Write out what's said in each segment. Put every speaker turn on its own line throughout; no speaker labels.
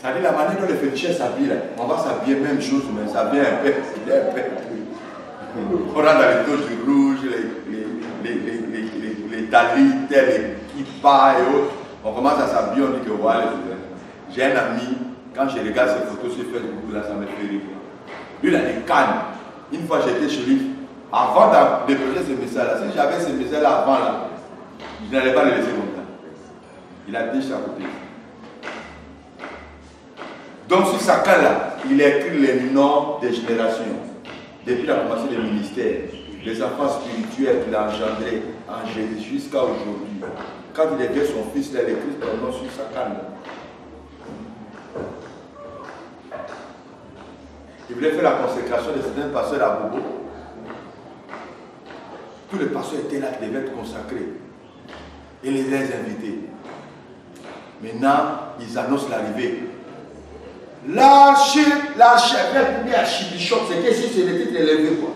Ça dit la manière dont les féticheurs s'habillent, on va s'habiller même chose, mais ça vient un peu. On rentre dans les taux du rouge, les talites, les kippas et autres. On commence à s'habiller, on dit que voilà. J'ai un ami, quand je regarde ses photos sur Facebook, là, ça me fait rire. Lui, il a des cannes. Une fois, j'étais chez lui. Avant de déposer ce message-là, si j'avais ce message-là avant, là, je n'allais pas le laisser comme ça. Il a dit à côté. Donc, sur sa canne-là, il a écrit les noms des générations. Depuis la commencé des ministères, les enfants spirituels qu'il a engendrés en Jésus jusqu'à aujourd'hui. Quand il était son fils, il a écrit son nom sur sa canne. Il voulait faire la consécration de certains pasteurs à Bobo. Tous les pasteurs étaient là qui devaient être consacrés. Il les a invités. Maintenant, ils annoncent l'arrivée. L'archibishop, c'était si c'est le titre élevé, quoi.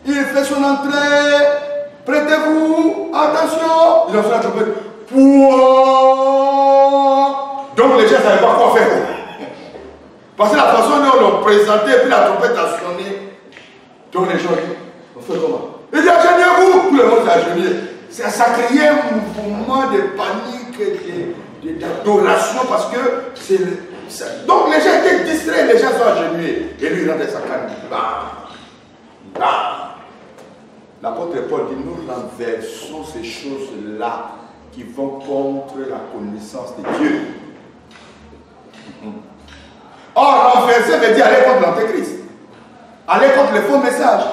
Il fait son entrée. Prêtez-vous, attention. Ils ont fait la trompette. Donc les gens ne savaient pas quoi faire. Parce que la façon dont on l'a présenté, et puis la trompette a sonné. Donc les gens disent, on fait comment? Il dit, agenouillez-vous. Tout le monde s'est agenouillé. Ça criait un mouvement de panique, d'adoration, parce que c'est... Donc les gens étaient distraits, les gens sont agenouillés. Et lui, il rentre sa canne. L'apôtre Paul dit, nous renversons ces choses-là qui vont contre la connaissance de Dieu. Or, renverser veut dire aller contre l'antéchrist. Aller contre les faux messages.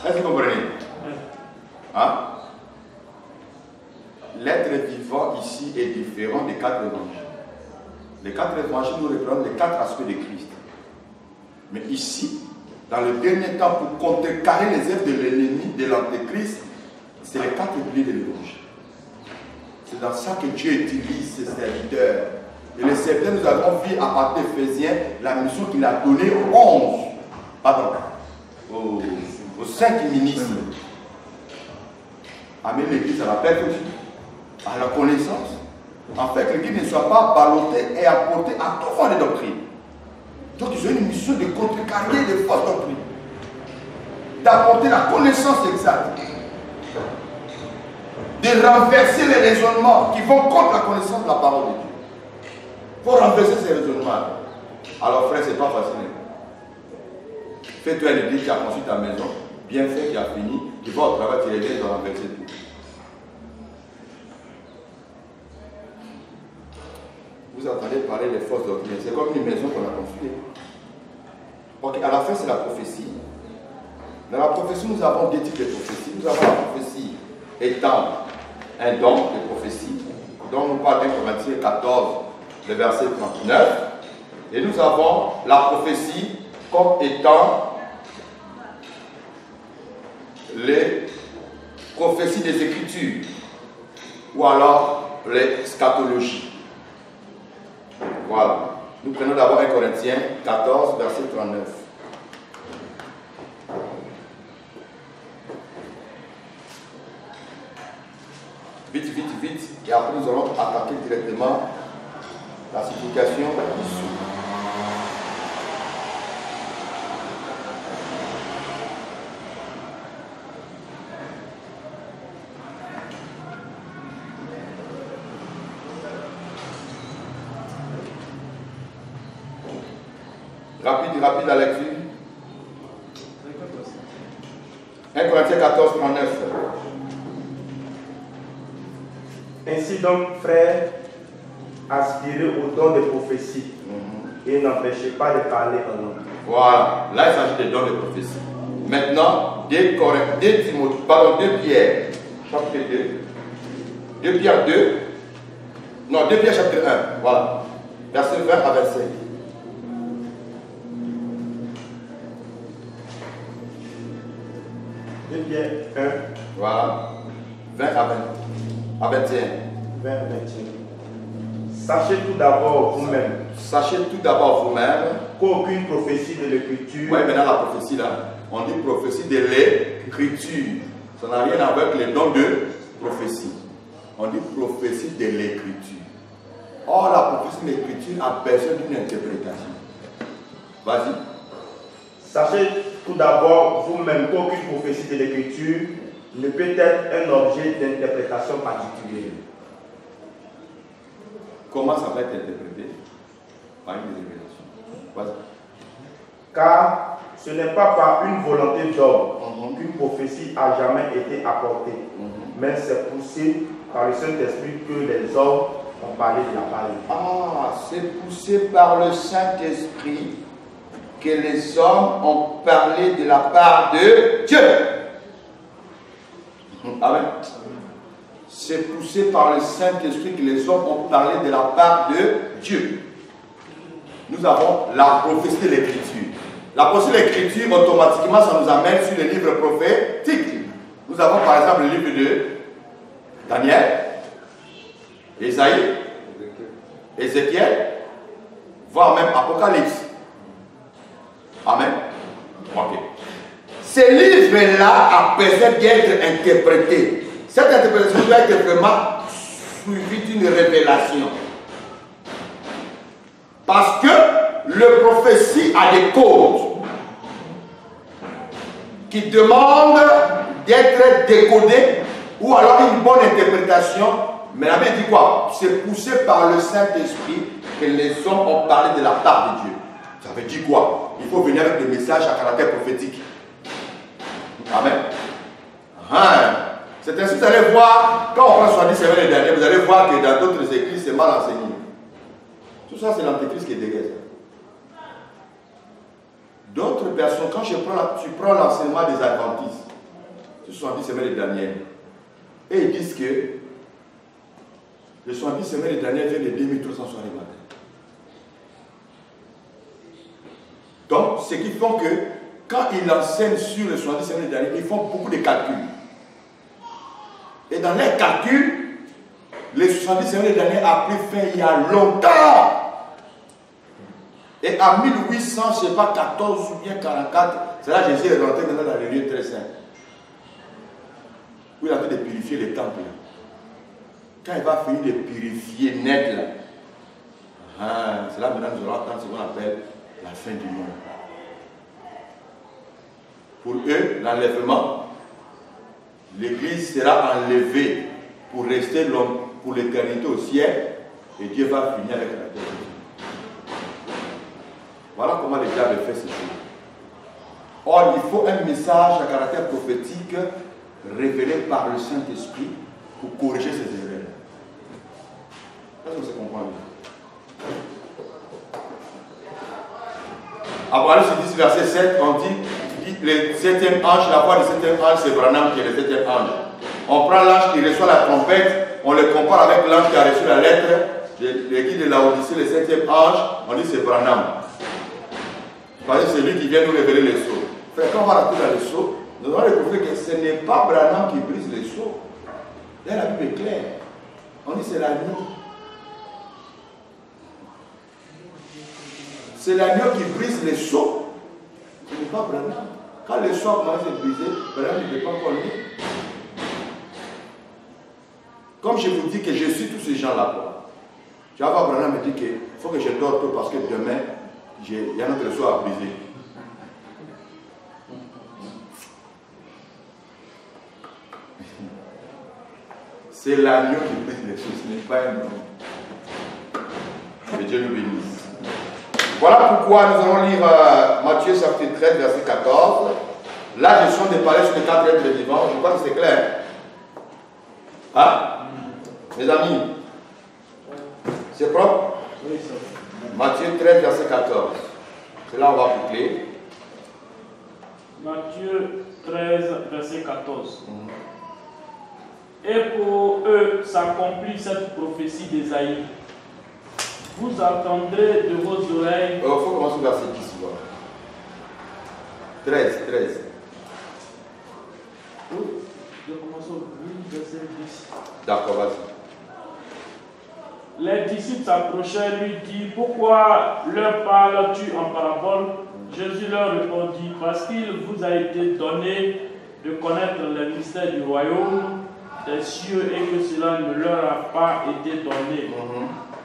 Est-ce que vous comprenez? Hein? L'être vivant ici est différent des 4 évangiles. Les 4 évangiles nous représentent les 4 aspects de Christ. Mais ici, dans le dernier temps, pour contrecarrer les œuvres de l'ennemi, de l'antéchrist, c'est les 4 piliers de l'évangile. C'est dans ça que Dieu utilise ses serviteurs. Et les serviteurs, nous avons vu à partir d'Éphésiens la mission qu'il a donnée aux 11, pardon, aux 5 ministres. Amener l'église à la perfection, à la connaissance, en fait que l'église ne soit pas ballottée et apportée à tout fond de doctrine. Donc ils ont une mission de contrecarrer les fausses doctrines, d'apporter la connaissance exacte, de renverser les raisonnements qui vont contre la connaissance de la parole de Dieu. Il faut renverser ces raisonnements. Alors frère, c'est pas facile. Fais-toi une idée, tu as construit ta maison, bien fait, tu as fini, tu vas au travail, tu reviens, tu vas renverser tout. Vous entendez parler des fausses doctrines, c'est comme une maison qu'on a construite. Ok, à la fin c'est la prophétie. Dans la prophétie, nous avons 2 types de prophéties. Nous avons la prophétie étant un don de prophétie, dont nous parle 1 Corinthiens 14, le verset 39. Et nous avons la prophétie comme étant les prophéties des Écritures, ou alors les scatologies. Voilà. Nous prenons d'abord 1 Corinthiens 14, verset 39. Vite, vite, vite. Et après, nous allons attaquer directement la signification ici. Rapide la lecture. 1 Corinthiens 14, 39.
Ainsi donc, frères, aspirez au don de prophétie et n'empêchez pas de parler en langue.
Voilà, là il s'agit des dons de prophétie. Maintenant, 2 Pierre, chapitre 2. 2 Pierre 2. Non, 2 Pierre chapitre 1. Voilà. Verset 20 à 25.
2 Pierre 1.
Voilà. 20 à 21.
20 à 21. Sachez tout d'abord vous-même.
Sachez tout d'abord vous-même
qu'aucune prophétie de l'écriture.
Oui, maintenant la prophétie là. On dit prophétie de l'écriture. Ça n'a rien à voir avec les dons de prophétie. On dit prophétie de l'écriture. Or, la prophétie de l'écriture a besoin d'une interprétation. Vas-y.
Sachez tout d'abord vous-même qu'aucune prophétie de l'écriture ne peut être un objet d'interprétation particulière.
Comment ça va être interprété? Par une révélation. Vas-y.
Car ce n'est pas par une volonté d'homme qu'une prophétie a jamais été apportée, mais c'est poussé par le Saint-Esprit que les hommes ont parlé de la parole.
Ah, c'est poussé par le Saint-Esprit que les hommes ont parlé de la part de Dieu. Amen. C'est poussé par le Saint-Esprit que les hommes ont parlé de la part de Dieu. Nous avons la prophétie de l'écriture. La prophétie de l'écriture, automatiquement, ça nous amène sur les livres prophétiques. Nous avons par exemple le livre de Daniel, Ésaïe, Ézéchiel, voire même Apocalypse. Amen. Ok. Ces livres-là a besoin d'être interprétés. Cette interprétation doit être vraiment suivie d'une révélation. Parce que le prophétie a des codes qui demandent d'être décodés ou alors une bonne interprétation. Mais la Bible dit quoi? C'est poussé par le Saint-Esprit que les hommes ont parlé de la part de Dieu. Ça veut dire quoi? Il faut venir avec des messages à caractère prophétique. Amen. C'est ainsi que vous allez voir, quand on prend 70 semaines les dernières, vous allez voir que dans d'autres églises, c'est mal enseigné. Tout ça, c'est l'antéchrist qui est derrière ça. D'autres personnes, quand tu prends l'enseignement des adventistes, sur 70 semaines les dernières, et ils disent que les 70 semaines les dernières viennent de 2300 soirées matin. Donc, ce qui font que, quand ils enseignent sur les 70 semaines les dernières, ils font beaucoup de calculs. Et dans les calculs, les 70 semaines les dernières a pris fin il y a longtemps. Et en 1800, je ne sais pas, 14 ou bien 44, c'est là que Jésus est rentré dans le lieu très saint. Où il a fait de purifier les temples. Quand il va finir de purifier net, là, c'est là maintenant que nous allons attendre ce qu'on appelle la fin du monde. Pour eux, l'enlèvement, l'Église sera enlevée pour rester l'homme pour l'éternité au ciel et Dieu va finir avec la terre. Voilà comment le diable fait ces choses. Or, il faut un message à caractère prophétique révélé par le Saint-Esprit pour corriger ces erreurs. Est-ce que vous comprenez? Apocalypse 10, verset 7, on dit le 7e ange, la voix du 7e ange, c'est Branham qui est le 7e ange. On prend l'ange qui reçoit la trompette, on le compare avec l'ange qui a reçu la lettre, l'église de Laodicée, le 7e ange, on dit c'est Branham. Parce que c'est lui qui vient nous révéler les sceaux. Frère, quand on va rentrer dans les sceaux, nous allons découvrir que ce n'est pas Branham qui brise les sceaux. Là, la Bible est claire. On dit c'est l'agneau. C'est l'agneau qui brise les sceaux. Ce n'est pas Branham. Quand les sceaux commencent à se briser, Branham ne peut pas encore lire. Comme je vous dis que je suis tous ces gens-là. Tu vas voir, Branham me dit qu'il faut que je dors tôt parce que demain, il y a notre sceau à briser. C'est l'agneau qui brise les sceaux, ce n'est pas un homme. Que Dieu nous bénisse. Voilà pourquoi nous allons lire Matthieu chapitre 13, verset 14. Là, je suis de parler sur les 4 êtres vivants. Je crois que c'est clair. Hein? Mes amis, c'est propre?
Oui, ça.
Matthieu 13, verset 14. C'est là où on va boucler.
Matthieu 13, verset 14. Et pour eux s'accomplit cette prophétie d'Ésaïe. Vous entendrez de vos oreilles.
Il faut commencer au verset 10. 13.
Je commence au verset 10.
D'accord, vas-y.
Les disciples s'approchèrent et lui dirent: pourquoi leur parles-tu en parabole? Jésus leur répondit: parce qu'il vous a été donné de connaître les mystères du royaume, des cieux et que cela ne leur a pas été donné.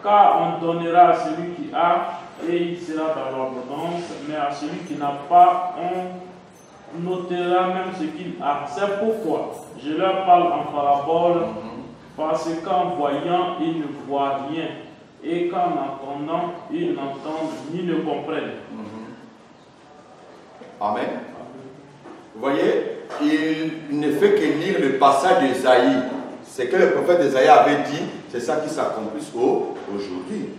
Car on donnera à celui qui a et il sera dans l'abondance, mais à celui qui n'a pas, on notera même ce qu'il a. C'est pourquoi je leur parle en parabole, parce qu'en voyant, ils ne voient rien, et qu'en entendant, ils n'entendent ni ne comprennent.
Amen. Vous voyez, il ne fait que lire le passage d'Ésaïe. Ce que le prophète Ésaïe avait dit, c'est ça qui s'accomplit aujourd'hui.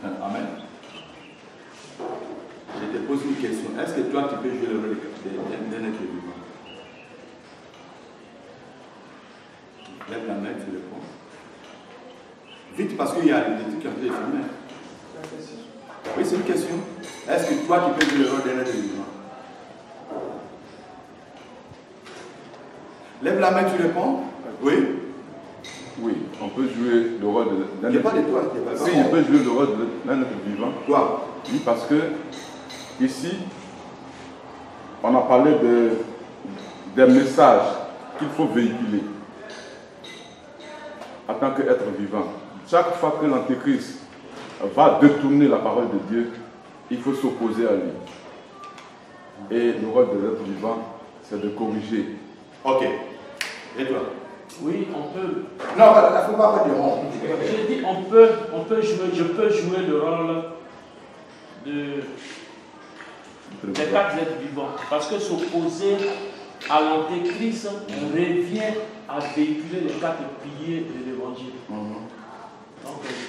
Amen. Je te pose une question. Est-ce que toi, tu peux jouer le rôle d'un être vivant? Lève la main, tu réponds. Vite, parce qu'il y a des trucs qui ont été filmés. Oui, c'est une question. Est-ce que toi, tu peux jouer le rôle d'un être vivant? Lève la main, tu réponds. Oui.
Oui, on peut jouer le rôle d'un être vivant. Oui, je peux jouer le rôle d'un être vivant.
Toi?
Oui, parce que ici, on a parlé des messages qu'il faut véhiculer en tant qu'être vivant. Chaque fois que l'Antéchrist va détourner la parole de Dieu, il faut s'opposer à lui. Et le rôle de l'être vivant, c'est de corriger.
Ok. Et toi?
Oui, on peut.
Non, il ne faut pas dire on.
J'ai dit on peut jouer, je peux jouer le rôle des 4 êtres vivants. Parce que s'opposer à l'Antéchrist revient à véhiculer les 4 piliers de l'Évangile.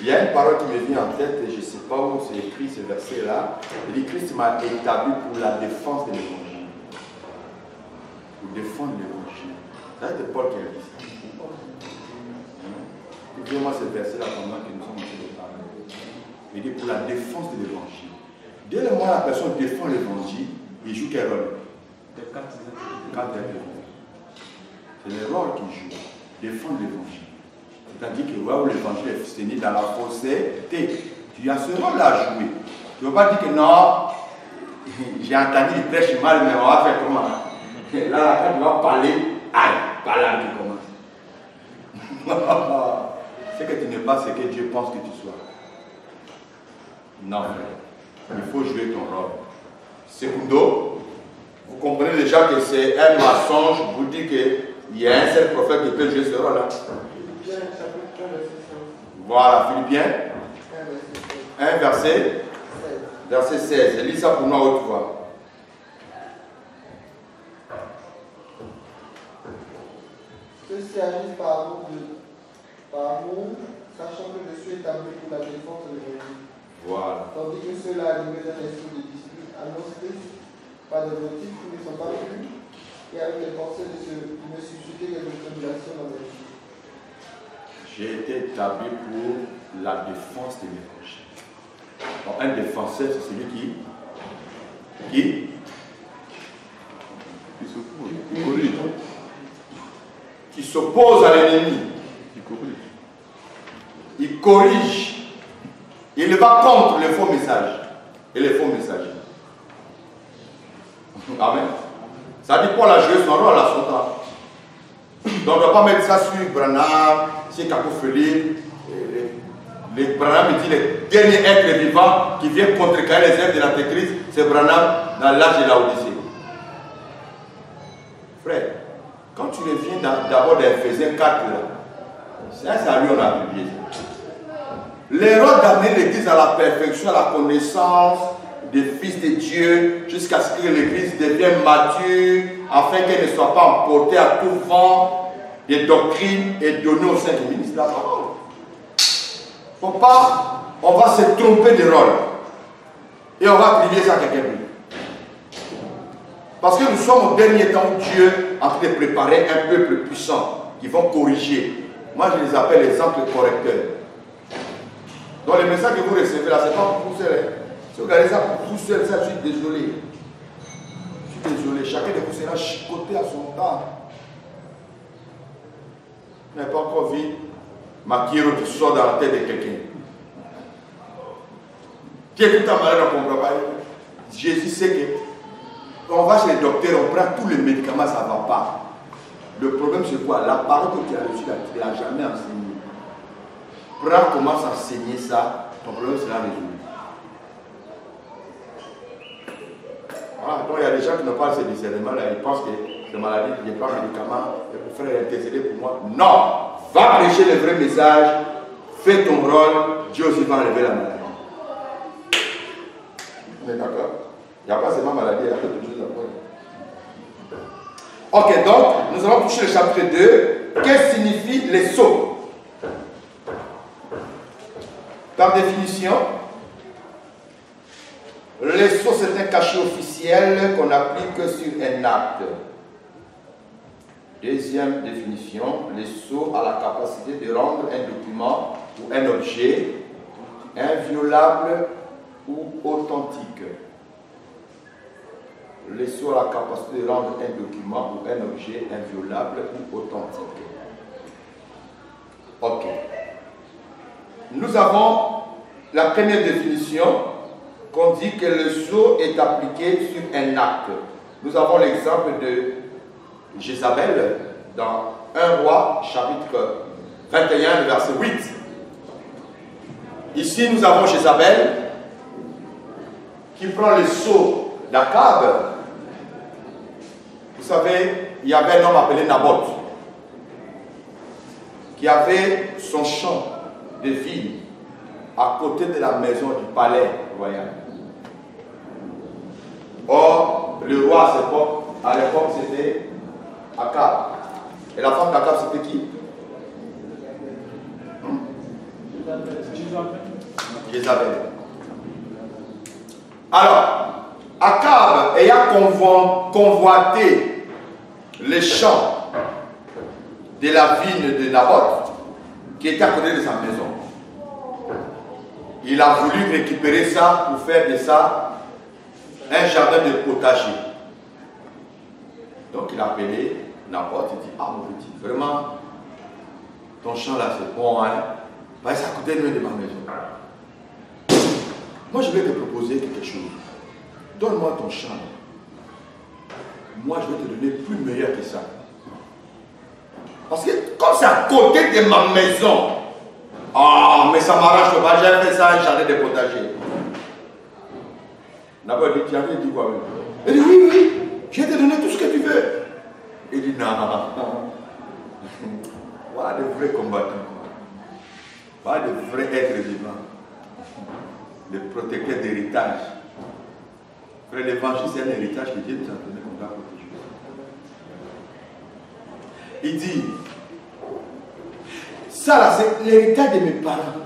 Il y a une parole qui me vient en tête, et je ne sais pas où c'est écrit ce verset-là. Il dit Christ m'a établi pour la défense de l'Évangile. Pour défendre l'Évangile. C'est Paul qui a dit ça. Écoutez-moi ce verset-là pendant que nous sommes en train de parler. Il dit pour la défense de l'Évangile. Dès le moment où la personne défend l'Évangile, il joue quel rôle?
Les 4
êtres. C'est le rôle qu'il joue. Défendre l'Évangile. C'est-à-dire que où l'Évangile est soutenu dans la fausseté, tu as ce rôle à jouer. Tu ne vas pas dire que non, j'ai entendu, il prêche mal, mais on va faire comment? Là, quand tu vas parler, aïe, par là tu commences. C'est que tu n'es pas ce que Dieu pense que tu sois. Non, il faut jouer ton rôle. Secondo, vous comprenez déjà que c'est un mensonge vous dire qu'il y a un seul prophète qui peut jouer ce rôle-là. Voilà, Philippiens 1, verset 16. Lis ça pour nous à haute voix.
Ceux-ci agissent par amour, sachant que je suis établi pour la défense de l'Évangile.
Voilà.
Tandis que ceux-là, animés d'un esprit de dispute, annoncent Christ par des motifs qui ne sont pas vus et avec les pensées de me susciter des tribulations dans ma vie.
J'ai été établi pour la défense de l'Évangile. Donc, un défenseur, c'est celui qui
corrige.
Qui s'oppose à l'ennemi. Il corrige. Il va contre les faux messages et les faux messagers. Amen. Ça dit Paul a joué son rôle à son temps. Donc on ne doit pas mettre ça sur Branham, sur Cacophonie. Les Branham, il dit les derniers êtres vivants qui viennent contrecarrer les êtres de l'Antéchrist, c'est Branham dans l'âge de la Odyssée. Frère, quand tu reviens d'abord d'Éphésiens 4, c'est un salut, on a publié ça. L'erreur d'amener l'Église à la perfection, à la connaissance des fils de Dieu, jusqu'à ce que l'Église devienne mature, afin qu'elle ne soit pas emportée à tout vent des doctrines et donnée au sein du ministre de la parole. Faut pas, on va se tromper de rôle et on va attribuer ça à quelqu'un d'autre. Parce que nous sommes au dernier temps où Dieu est en train de préparer un peuple puissant qui vont corriger. Moi, je les appelle les encles correcteurs. Donc, les messages que vous recevez là, ce n'est pas pour vous seul. Si vous regardez ça pour vous seul, ça, je suis désolé. Je suis désolé. Chacun de vous sera chicoté à son temps. Je n'ai pas encore vu Maquiro qui sort dans la tête de quelqu'un. Qui est tout en malade, on ne comprend pas. Jésus sait que on va chez le docteur, on prend tous les médicaments, ça ne va pas. Le problème c'est quoi? La parole que tu as reçue, tu ne l'as jamais enseignée. Prends, commence à enseigner ça, ton problème sera résolu. Voilà, donc il y a des gens qui n'ont pas ce discernement là, ils pensent que c'est maladie, je prends un médicament, et pour faire intercéder pour moi. Non! Va prêcher le vrai message, fais ton rôle, Dieu aussi va enlever la maladie. On est d'accord? Il n'y a pas seulement maladie, il y a d'autres choses après. Ok, donc, nous allons toucher le chapitre 2. Qu'est-ce que signifie les sceaux? Par définition, les sceaux, c'est un cachet officiel qu'on applique sur un acte. Deuxième définition, les sceaux a la capacité de rendre un document ou un objet inviolable ou authentique. Les sceaux a la capacité de rendre un document ou un objet inviolable ou authentique. Ok. Nous avons la première définition qu'on dit que le sceau est appliqué sur un acte. Nous avons l'exemple de Jézabel dans 1 Roi chapitre 21 verset 8. Ici nous avons Jézabel qui prend le sceau d'Akab. Vous savez, il y avait un homme appelé Naboth qui avait son champ de vigne à côté de la maison du palais royal. Or, le roi à l'époque c'était Akab. Et la femme d'Akab c'était qui? Jézabel. Alors, Akab ayant convoité les champs de la vigne de Naboth, qui était à côté de sa maison, il a voulu récupérer ça pour faire de ça un jardin de potager. Donc il a appelé Naboth, il dit, ah mon petit, vraiment, ton champ là c'est bon, hein? Parce que c'est à côté de ma maison. Moi je vais te proposer quelque chose. Donne-moi ton champ. Moi je vais te donner plus meilleur que ça. Parce que comme c'est à côté de ma maison, ah, mais ça m'arrache pas, j'ai fait ça un jardin de potager. Naboth dit, tu avais dit quoi même? Il dit, oui, oui, je vais te donner tout ce que tu veux. Il dit, non. Voilà de vrais combattants. Voilà de vrais êtres vivants. Les protecteurs d'héritage. L'évangile, c'est un héritage que Dieu nous a donné qu'on doit protéger. Il dit, ça là, c'est l'héritage de mes parents.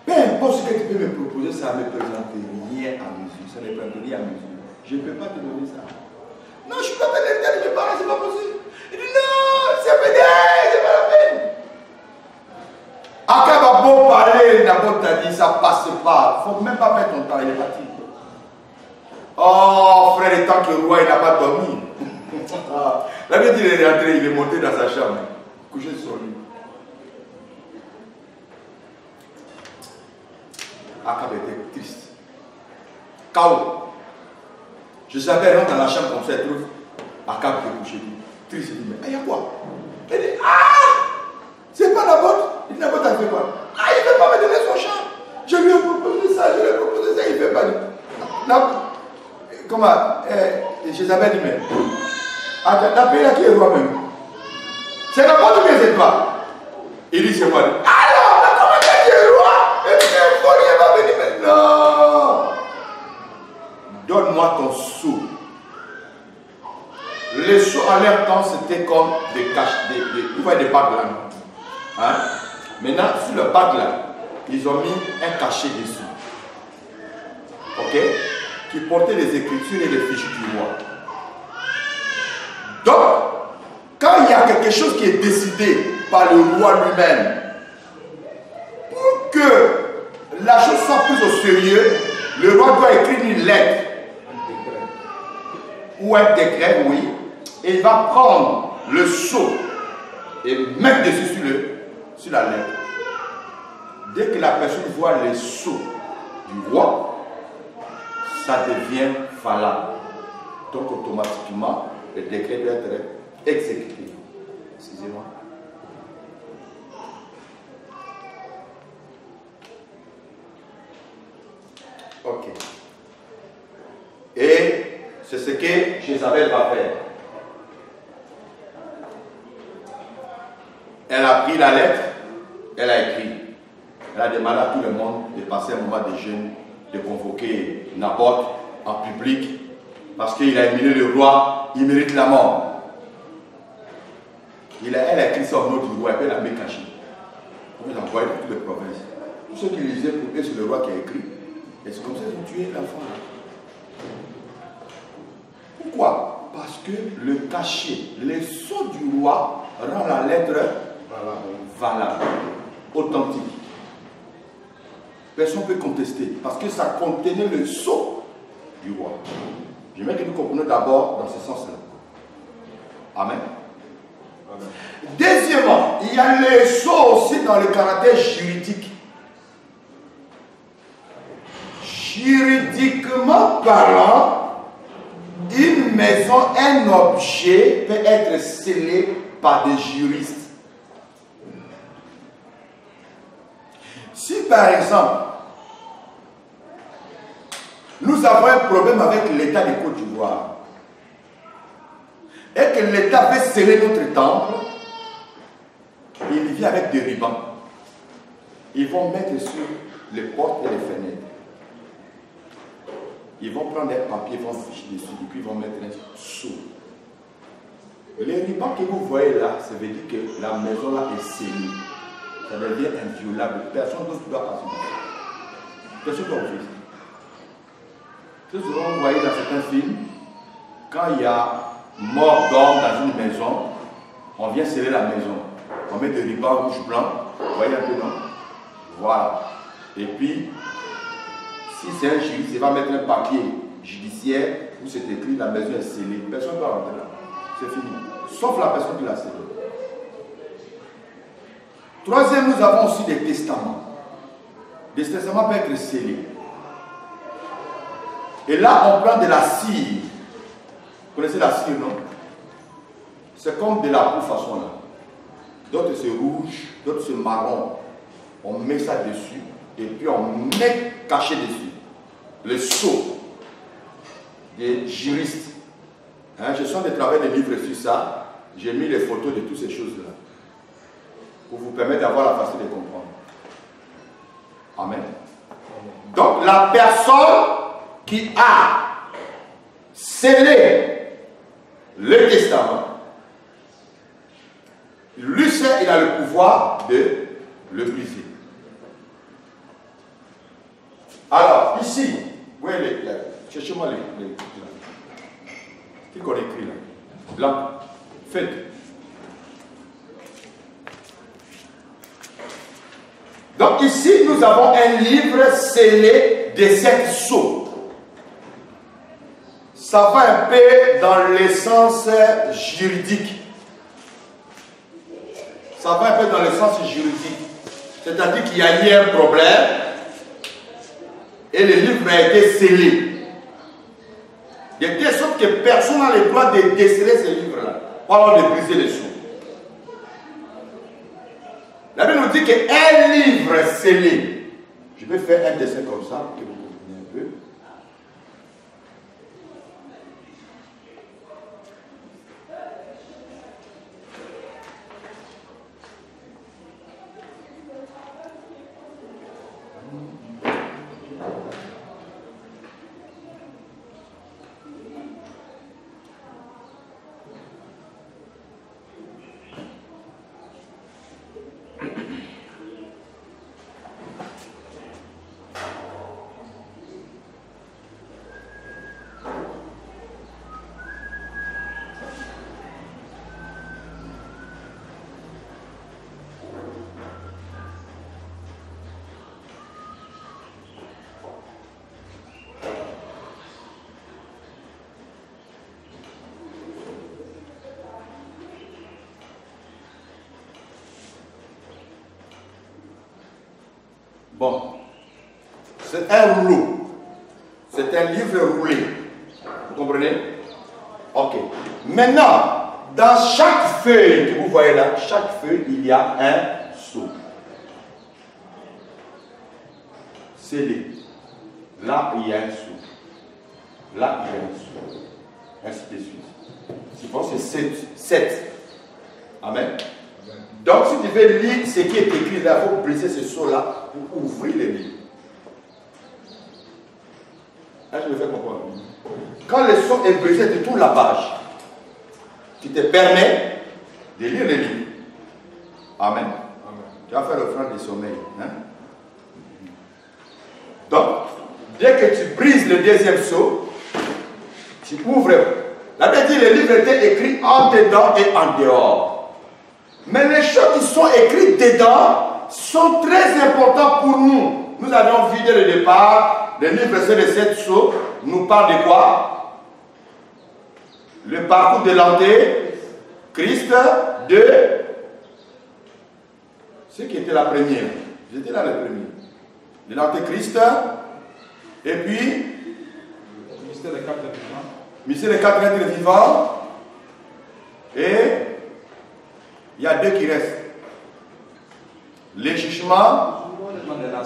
Peu importe ce que tu peux me proposer, ça ne me présente rien à mesure. Ça ne me présente rien à mesure. Je ne peux pas te donner ça. Non, je ne suis pas dans l'héritage de mes parents, c'est pas possible. Il dit non, c'est pas la peine. Akab a beau parler, Naboth t'a dit, ça passe pas. Il ne faut même pas perdre ton temps, il est parti. Oh, frère, le temps que le roi il n'a pas dormi. La Bible dit qu'il est rentré, il est monté dans sa chambre, couché sur son lit. Akab était triste. Chaos. Je savais, rentre dans la chambre comme ça, il trouve Akab qui est couché. Triste, il dit, mais il y a quoi? Il dit, ah, c'est pas Naboth. Il dit, Naboth a fait quoi? Ah, il ne veut pas me donner son champ. Je lui ai proposé ça, il ne veut pas. Comment Jézabel dit, mais la paix là qui est roi même. C'est Naboth ou bien c'est toi? Il dit, c'est moi. Alors, comment tu es roi? Et puis, il va venir maintenant. Donne-moi ton sceau. Les sceaux en leur temps, c'était comme des caches, des bagues là. Hein? Maintenant, sur le bague là, ils ont mis un cachet dessus. Ok? Qui portait les écritures et les fichiers du roi. Donc, quand il y a quelque chose qui est décidé par le roi lui-même, pour que la chose soit prise au sérieux, le roi doit écrire une lettre ou un décret, oui, et il va prendre le sceau et mettre dessus sur la lettre. Dès que la personne voit le sceau du roi, ça devient valable. Donc automatiquement, le décret doit être exécuté. Excusez-moi. Ok. Et c'est ce que Jézabel va faire. Elle a pris la lettre, elle a écrit. Elle a demandé à tout le monde de passer un moment de jeûne, de convoquer Naboth en public, parce qu'il a humilié le roi, il mérite la mort. Elle a écrit ça au nom du roi, et puis elle l'a mis caché. On l'a envoyé dans toutes les provinces. Tous ceux qui lisaient pour eux, c'est le roi qui a écrit. Et c'est comme ça qu'ils ont tué l'enfant. Pourquoi? Parce que le cachet, le sceau du roi rend la lettre valable, authentique. Personne ne peut contester, parce que ça contenait le sceau du roi. J'aimerais que nous comprenions d'abord dans ce sens-là. Amen. Amen. Deuxièmement, il y a le sceau aussi dans le caractère juridique. Juridiquement parlant, une maison, un objet peut être scellé par des juristes. Si par exemple, nous avons un problème avec l'État de Côte d'Ivoire et que l'État veut sceller notre temple, il vient avec des rubans. Ils vont mettre sur les portes et les fenêtres. Ils vont prendre un papier, ils vont ficher dessus, et puis ils vont mettre un sceau. Les rubans que vous voyez là, ça veut dire que la maison là est scellée. Ça devient inviolable. Personne d'autre ne doit passer dessus. Personne ne doit ouvrir. C'est ce que vous voyez dans certains films, quand il y a mort d'homme dans une maison, on vient sceller la maison. On met des rubans rouge-blanc, vous voyez un peu, non? Voilà. Et puis, si c'est un juriste, il va mettre un papier judiciaire où c'est écrit la maison est scellée. Personne ne doit rentrer là. C'est fini. Sauf la personne qui l'a scellée. Troisième, nous avons aussi des testaments. Des testaments peuvent être scellés. Et là, on prend de la cire. Vous connaissez la cire, non? C'est comme de la façon là. D'autres c'est rouge, d'autres c'est marron. On met ça dessus et puis on met caché dessus. Le sceau des juristes. Hein, je suis en train de travailler des livres sur ça. J'ai mis les photos de toutes ces choses-là. Pour vous permettre d'avoir la facilité de comprendre. Amen. Donc la personne qui a scellé le testament, lui seul, il a le pouvoir de le briser. Alors, ici, vous voyez, cherchez-moi les qui qu'on écrit là. Là, faites. Donc ici, nous avons un livre scellé de 7 sceaux. Ça va un peu dans le sens juridique. Ça va un peu dans le sens juridique. C'est-à-dire qu'il y a eu un problème et le livre a été scellé. De telle sorte que personne n'a le droit de déceler ce livre-là, ou alors de briser les sceaux. La Bible nous dit qu'un livre scellé, je vais faire un dessin comme ça, que vous compreniez un peu. Bon, c'est un rouleau. C'est un livre roulé. Vous comprenez? Ok. Maintenant, dans chaque feuille que vous voyez là, chaque feuille, il y a un sceau. Scellé. Là, il y a un sceau. Là, il y a un sceau. Ainsi de suite. C'est bon, c'est 7. Amen. Donc, si tu veux lire ce qui est écrit là, il faut briser ce sceau-là pour ouvrir le livre. Là, je me fais comprendre. Quand le sceau est brisé de toute la page, tu te permets de lire le livre. Amen. Tu vas faire l'offrande du sommeil. Hein? Donc, dès que tu brises le deuxième sceau, tu ouvres. La Bible dit que le livre était écrit en dedans et en dehors. Mais les choses qui sont écrites dedans sont très importantes pour nous. Nous avions vu dès le départ, le livre c'est de 7 sceaux, nous parle de quoi? Le parcours de l'Antéchrist de ce qui était la première. J'étais là le premier. De l'Antéchrist, et puis mystère des 4 êtres vivants, et il y a 2 qui restent. Le jugement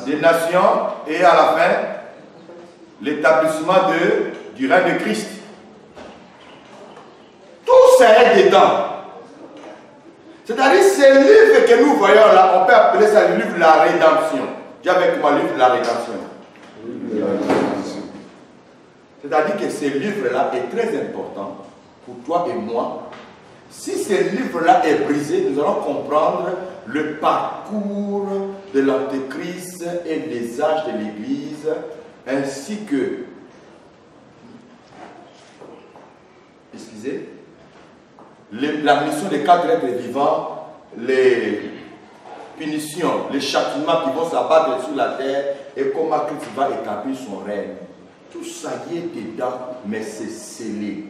des nations et à la fin, l'établissement du règne de Christ. Tout ça est dedans. C'est-à-dire, ces livres que nous voyons là, on peut appeler ça le livre de la rédemption. Dis avec moi, le livre de la rédemption. C'est-à-dire que ce livre-là est très important pour toi et moi. Si ce livre-là est brisé, nous allons comprendre le parcours de l'Antéchrist et des âges de l'Église, ainsi que, la mission des 4 êtres vivants, les punitions, les châtiments qui vont s'abattre sur la terre et comment Christ va établir son règne. Tout ça y est dedans, mais c'est scellé.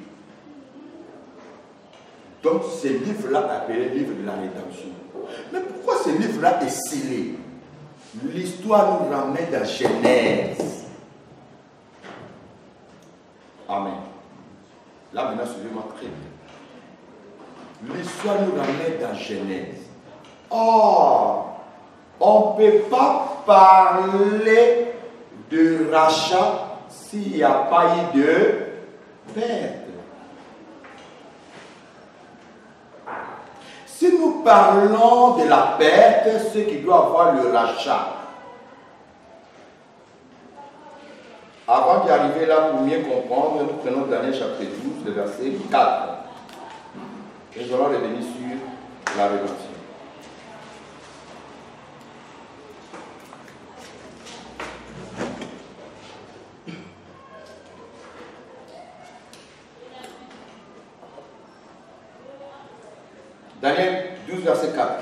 Donc, ce livre-là appelé livre de la rédemption. Mais pourquoi ce livre-là est scellé? L'histoire nous ramène à Genèse. Amen. Là, maintenant, suivez-moi très bien. L'histoire nous ramène à Genèse. Or, on ne peut pas parler de rachat s'il n'y a pas eu de perte. Si nous parlons de la perte, c'est qu'il doit avoir le rachat. Avant d'y arriver là, pour mieux comprendre, nous prenons Daniel chapitre 12, le verset 4. Et nous allons revenir sur la rédemption. Daniel 12, verset 4.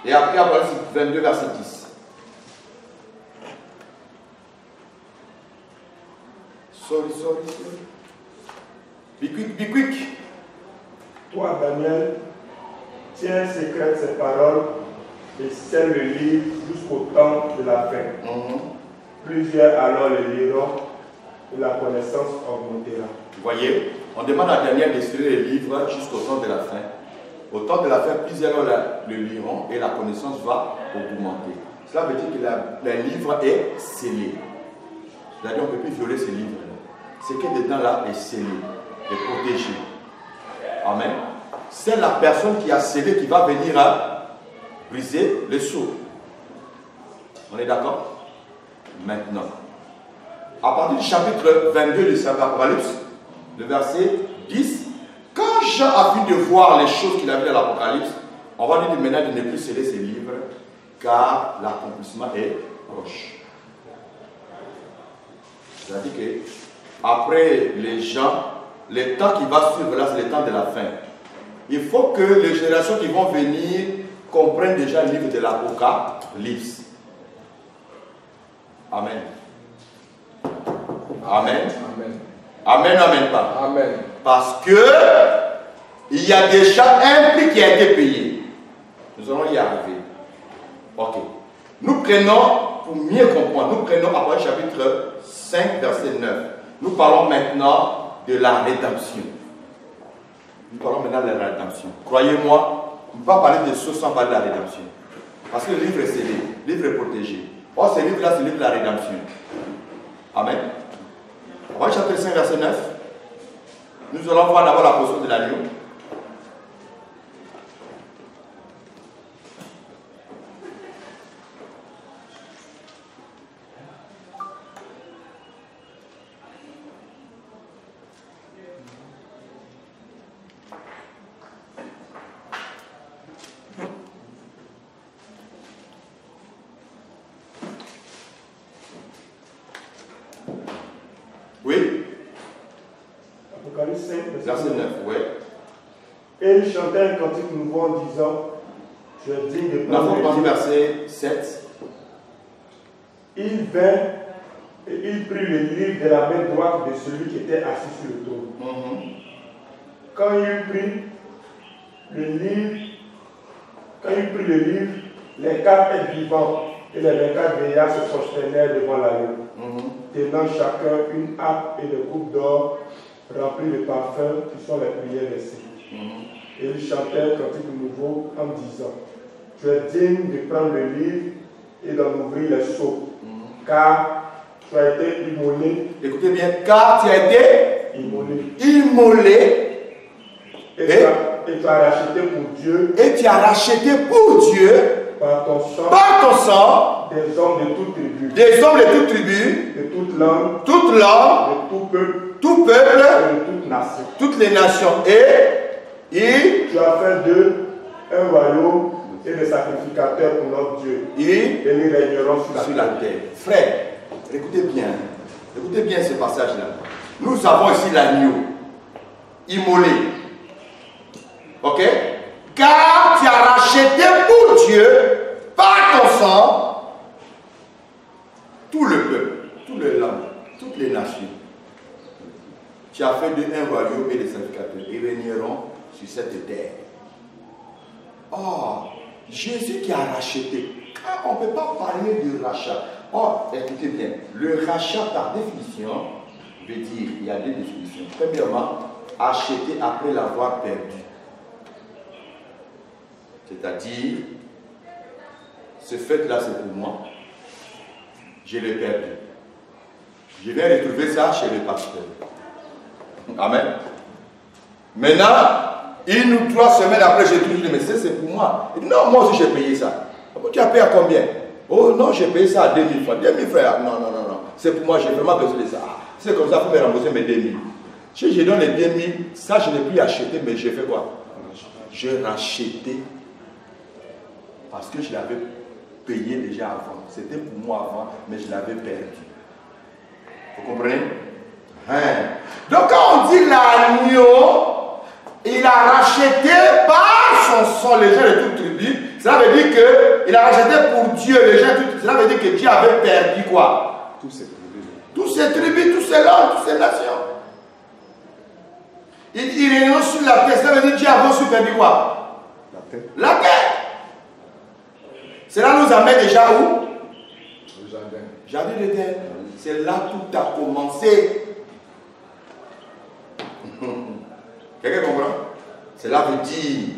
Et après, Apocalypse 22, verset 10. Sorry. Be quick.
Toi, Daniel, tiens secrète ces paroles et scelle le livre jusqu'au temps de la fin. Plusieurs alors le liront et la connaissance augmentera.
Vous voyez, on demande à Daniel de sceller le livre jusqu'au temps de la fin. Au temps de la fin, plusieurs le liront et la connaissance va augmenter. Cela veut dire que le livre est scellé. C'est-à-dire qu'on ne peut plus violer ce livre-là. Ce qui est dedans là est scellé, est protégé. Amen. C'est la personne qui a scellé qui va venir à briser le sceau. On est d'accord? Maintenant, à partir du chapitre 22 de l'Apocalypse, le verset 10, quand Jean a fini de voir les choses qu'il a vues dans l'Apocalypse, on va lui dire maintenant de ne plus sceller ses livres, car l'accomplissement est proche. C'est-à-dire que après les gens, le temps qui va suivre là, c'est le temps de la fin. Il faut que les générations qui vont venir comprennent déjà le livre de l'Apocalypse. Amen. Amen. Amen pas.
Amen.
Parce que il y a déjà un prix qui a été payé. Nous allons y arriver. Ok. Nous prenons, pour mieux comprendre, nous prenons Apocalypse chapitre 5, verset 9. Nous parlons maintenant de la rédemption. Nous parlons maintenant de la rédemption. Croyez-moi, on ne peut pas parler de ce sans parler de la rédemption. Parce que le livre est scellé, le livre est protégé. Or, ce livre-là, c'est le livre de la rédemption. Amen. Romains chapitre 5, verset 9. Nous allons voir d'abord la portion de l'agneau. Oui.
Apocalypse 5,
Verset 9, oui.
Et il chantait un cantique nouveau en disant, tu es digne de prendre le livre.
Verset 7.
Il vint et il prit le livre de la main droite de celui qui était assis sur le trône. Quand il prit le livre, les 4 êtres vivants et les 24 vieillards se prosternèrent devant l'agneau, tenant chacun une harpe et des coupes d'or remplies de parfums qui sont les prières des saints. Et il chantait un cantique nouveau en disant, tu es digne de prendre le livre et d'en ouvrir les sceaux, car tu as été immolé.
Écoutez bien, car tu as été immolé.
Et tu as racheté pour Dieu.
Et tu as racheté pour Dieu.
Par ton sang. Des hommes de toute tribu.
Des hommes de toute tribu.
De toute langue.
Toute langue.
De tout peuple.
Tout peuple.
Et de toute nation.
Toutes les nations. Et
tu as fait d'eux un royaume et des sacrificateurs pour notre Dieu. Et ils régneront sur la terre.
Frère, écoutez bien ce passage-là. Nous avons ici l'agneau immolé. Ok? Car tu as racheté pour Dieu, par ton sang, tout le peuple, toutes les langues, toutes les nations. Tu as fait d'eux un royaume et des sacrificateurs. Ils régneront sur cette terre. Oh, Jésus qui a racheté. On ne peut pas parler de rachat. Oh, écoutez bien, le rachat par définition veut dire, il y a deux définitions. Premièrement, acheter après l'avoir perdu. C'est-à-dire, ce fait-là, c'est pour moi. Je l'ai perdu. Je vais retrouver ça chez le pasteur. Amen. Maintenant, 1 ou 3 semaines après, j'ai trouvé le message, c'est pour moi. Il dit, non, moi aussi j'ai payé ça. Tu as payé à combien? Oh non, j'ai payé ça à 2000 francs. 2000 frères, non. C'est pour moi, j'ai vraiment besoin de ça. C'est comme ça, il faut me rembourser mes 2000. Si je donne les 2000, ça je n'ai plus acheté, mais j'ai fait quoi? J'ai racheté. Parce que je l'avais payé déjà avant. C'était pour moi avant, mais je l'avais perdu. Vous comprenez? Donc quand on dit l'agneau, il a racheté par son sang les gens de toute tribu. Cela veut dire qu'il a racheté pour Dieu les gens de toute tribu. Cela veut dire que Dieu avait perdu quoi? Toutes ces tribus, toutes ces langues, toutes ces nations. Il est sur la terre. Cela veut dire que Dieu a aussi perdu quoi? La terre. Cela nous amène déjà où?
Le jardin.
Jardin d'Éden. C'est là que tout a commencé. Quelqu'un comprend? Cela veut dire,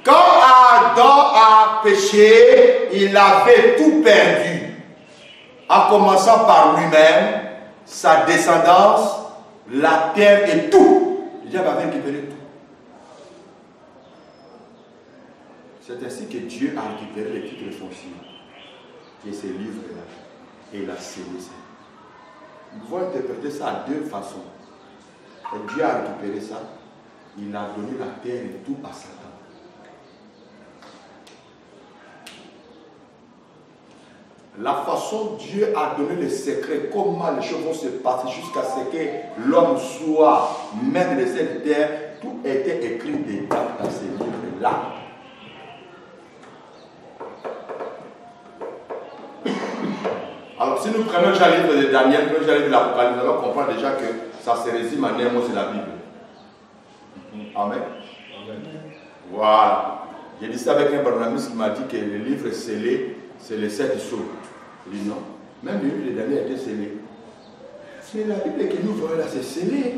quand Adam a péché, il avait tout perdu. En commençant par lui-même, sa descendance, la terre et tout. Dieu avait récupéré tout. C'est ainsi que Dieu a récupéré les titres fonciers, qui est ces livres-là, et il a scellé ça. Nous pouvons interpréter ça à deux façons. Et Dieu a récupéré ça, il a donné la terre et tout à Satan. La façon dont Dieu a donné les secrets, comment les choses vont se passer jusqu'à ce que l'homme soit maître de cette terre, tout était écrit dedans dans ces livres-là. Alors, si nous prenons déjà le livre de Daniel, prenons déjà le livre de l'Apocalypse, nous allons comprendre déjà que ça se résume en un mot, c'est la Bible. Amen. Voilà. J'ai dit ça avec un barnamiste qui m'a dit que le livre scellé, c'est les 7 sceaux. Il dit non. Même le livre de Daniel était scellé. C'est la Bible que nous voyons là, c'est scellé.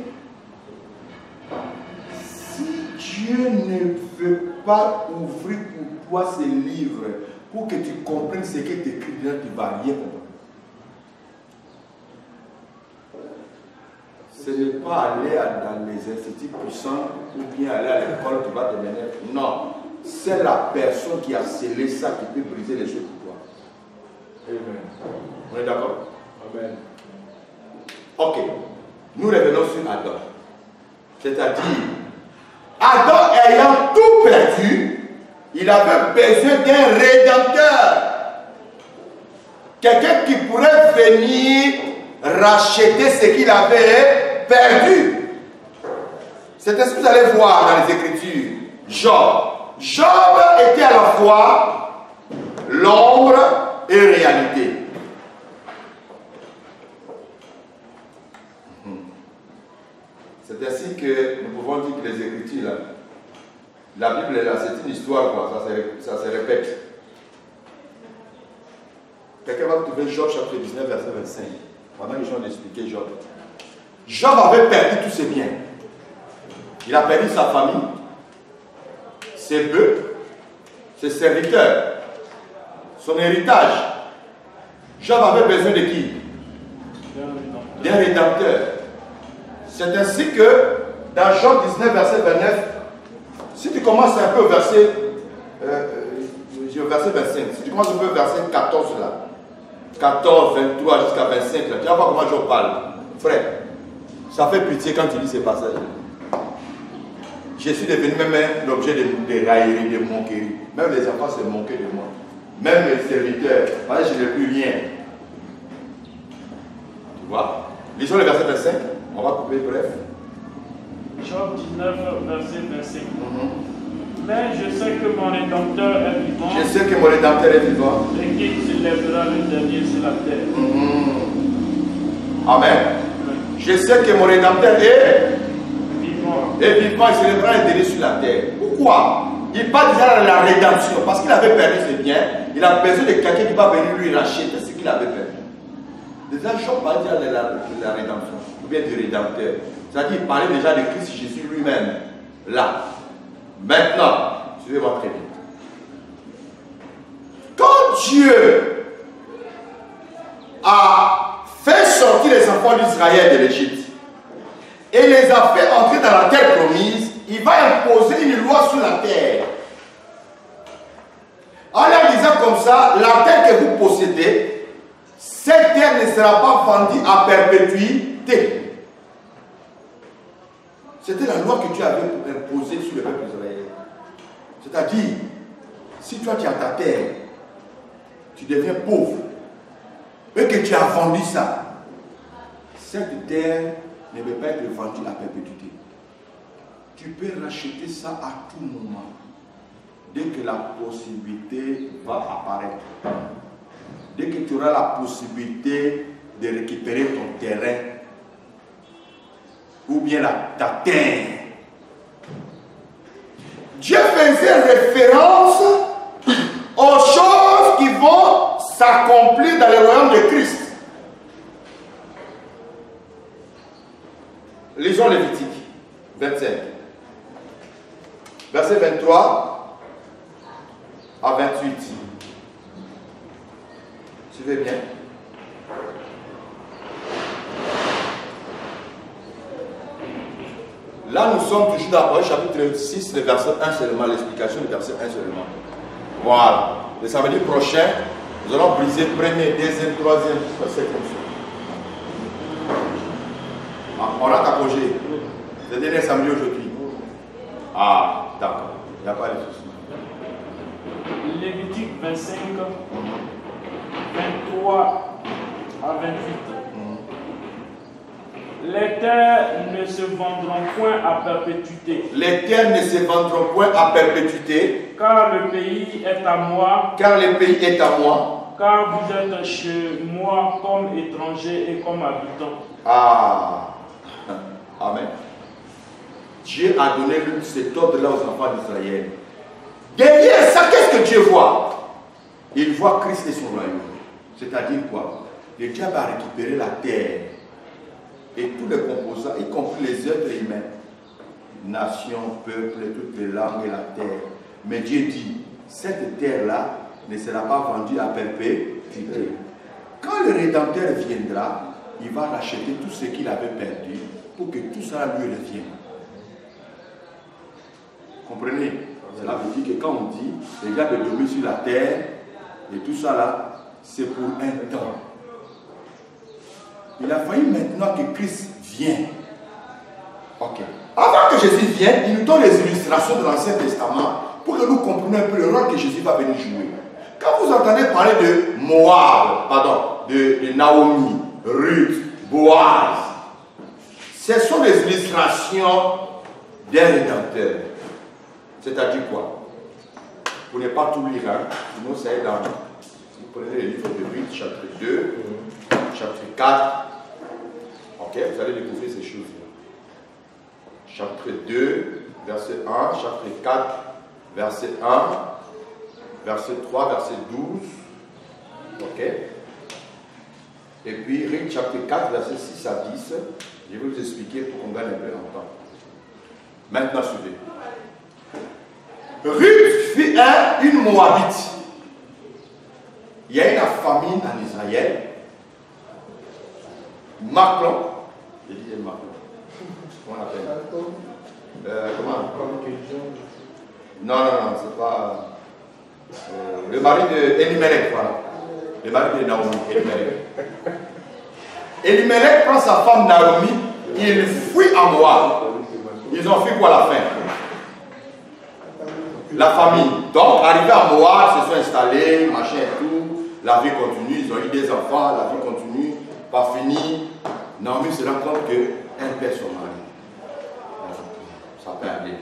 Dieu ne veut pas ouvrir pour toi ces livres pour que tu comprennes ce qui est écrit dedans, tu ne vas rien comprendre. Ce n'est pas aller dans les instituts puissants ou bien aller à l'école qui va te mener. Non, c'est la personne qui a scellé ça qui peut briser les choses pour toi. Amen. On est d'accord? Amen. Ok, nous revenons sur Adam. C'est-à-dire, Adam ayant tout perdu, il avait besoin d'un rédempteur. Quelqu'un qui pourrait venir racheter ce qu'il avait perdu. C'est ce que vous allez voir dans les Écritures. Job. Job était à la fois l'ombre et réalité. C'est ainsi que nous pouvons dire que les Écritures, là, la Bible est là, c'est une histoire, quoi, ça se répète. Quelqu'un va trouver Job chapitre 19, verset 25. Pendant que les gens expliquaient Job. Job avait perdu tous ses biens. Il a perdu sa famille, ses bœufs, ses serviteurs, son héritage. Job avait besoin de qui? D'un rédempteur. C'est ainsi que dans Job 19, verset 29, si tu commences un peu au verset 25, si tu commences un peu au verset 14 là, 14, 23 jusqu'à 25 là, tu vas voir comment Job parle. Frère, ça fait pitié quand tu lis ces passages. Je suis devenu même l'objet de raillerie, de moquerie. Même les enfants se moquaient de moi. Même les serviteurs, parce que je n'ai plus rien. Tu vois? Lisons le verset 25. On va couper bref.
Job 19, verset 25. Mais je sais que mon Rédempteur est vivant.
Je sais que mon Rédempteur est vivant.
Et qu'il se lèvera le dernier sur la terre.
Amen. Je sais que mon Rédempteur est
vivant.
Et vivant, il se lèvera le dernier sur la terre. Pourquoi? Il parle déjà de la rédemption. Parce qu'il avait perdu ses biens. Il a besoin de quelqu'un qui va venir lui racheter ce qu'il avait perdu. Déjà, Job parlait déjà de la rédemption. Ou bien du rédempteur. C'est-à-dire, il parlait déjà de Christ Jésus lui-même. Là. Maintenant, suivez-moi très vite. Quand Dieu a fait sortir les enfants d'Israël de l'Égypte et les a fait entrer dans la terre promise, il va imposer une loi sur la terre. En leur disant comme ça, la terre que vous possédez, cette terre ne sera pas vendue à perpétuité. C'était la loi que Dieu avait imposée sur le peuple d'Israël. C'est-à-dire, si toi tu as ta terre, tu deviens pauvre, et que tu as vendu ça, cette terre ne peut pas être vendue à perpétuité. Tu peux racheter ça à tout moment, dès que la possibilité va apparaître. Dès que tu auras la possibilité de récupérer ton terrain, ou bien ta terre. Dieu faisait référence aux choses qui vont s'accomplir dans le royaume de Christ. Lisons Lévitique 25. Verset 23 à 28. Suivez bien. Là, nous sommes toujours dans Apocalypse chapitre 6, le verset 1 seulement, l'explication du verset 1 seulement. Voilà. Le samedi prochain, nous allons briser premier, deuxième, troisième, verset comme ça. Ah, on a apogé. Le dernier samedi aujourd'hui. Ah, d'accord. Il n'y a pas de souci.
Lévitique 25, 23 à 28. Les terres ne se vendront point à perpétuité.
Les terres ne se vendront point à perpétuité.
Car le pays est à moi.
Car le pays est à moi.
Car vous êtes chez moi comme étrangers et comme habitants.
Ah. Amen. Dieu a donné cet ordre-là aux enfants d'Israël. Derrière ça, qu'est-ce que Dieu voit? Il voit Christ et son royaume. C'est-à-dire quoi? Le diable a récupéré la terre et tous les composants, y compris les êtres humains, nations, peuples, toutes les langues et la terre. Mais Dieu dit, cette terre-là ne sera pas vendue à perpétuité. Quand le Rédempteur viendra, il va racheter tout ce qu'il avait perdu pour que tout ça lui revienne. Comprenez? Cela veut dire que quand on dit, les gars de dormir sur la terre et tout ça là, c'est pour un temps. Il a fallu maintenant que Christ vienne. Ok. Avant que Jésus vienne, il nous donne les illustrations de l'Ancien Testament pour que nous comprenions un peu le rôle que Jésus va venir jouer. Quand vous entendez parler de Moab, pardon, de Naomi, Ruth, Boaz, ce sont des illustrations d'un Rédempteur. C'est-à-dire quoi? Vous n'êtes pas tout lire, hein? Sinon c'est dans... Vous prenez le livre de Ruth, chapitre 2, chapitre 4. Ok, vous allez découvrir ces choses-là. Chapitre 2, verset 1, chapitre 4, verset 1, verset 3, verset 12. Ok. Et puis, Ruth, chapitre 4, verset 6 à 10. Je vais vous expliquer pour qu'on gagne un peu en temps. Maintenant, suivez. Ruth fut une Moabite. Il y a eu la famine en Israël. Maclon. Je disais Maclon. Comment on appelle? Comment? Non, c'est pas. Le mari de Elimelech, voilà. Le mari de Naomi, Elimelech. Elimelech prend sa femme Naomi, il fuit à Moab. Ils ont fui quoi à la fin? La famille. Donc, arrivé à Moab, ils se sont installés, machin et tout. La vie continue, ils ont eu des enfants, la vie continue. Pas fini. Naomi se rend compte qu'elle perd son mari. Ça peut aller.